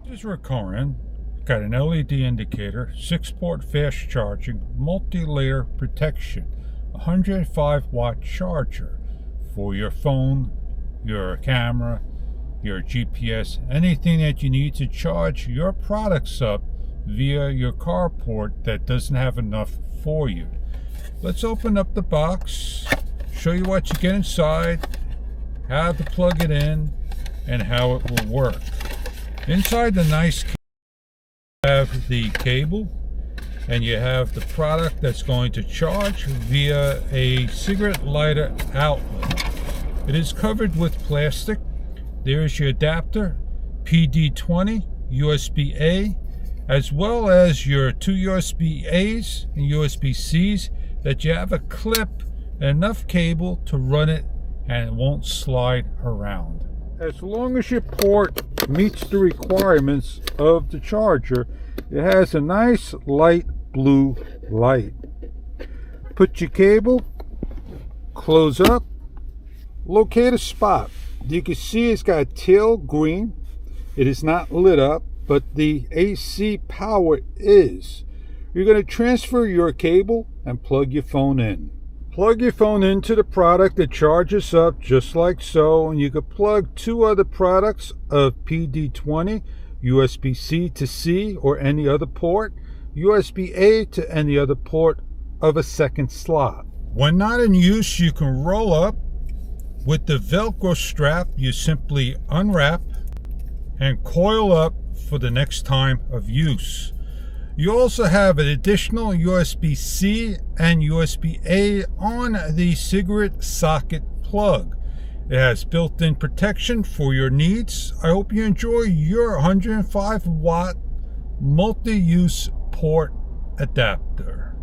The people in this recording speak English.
This is Rocoren. Got an LED indicator, 6-port fast charging, multi-layer protection, 105-watt charger for your phone, your camera, your GPS, anything that you need to charge your products up via your carport that doesn't have enough for you. Let's open up the box, show you what you get inside, how to plug it in, and how it will work. Inside the nice case, you have the cable, and you have the product that's going to charge via a cigarette lighter outlet. It is covered with plastic. There is your adapter, PD20, USB-A, as well as your two USB-As and USB-Cs, that you have a clip and enough cable to run it and it won't slide around. As long as your port meets the requirements of the charger, it has a nice light blue light. Put your cable, close up, locate a spot. You can see it's got teal green. It is not lit up, but the AC power is. You're going to transfer your cable and plug your phone in. Plug your phone into the product that charges up just like so, and you can plug two other products of PD20, USB-C to C or any other port, USB-A to any other port of a second slot. When not in use, you can roll up. With the Velcro strap, you simply unwrap and coil up for the next time of use. You also have an additional USB-C and USB-A on the cigarette socket plug. It has built-in protection for your needs. I hope you enjoy your 105-watt multi-use port adapter.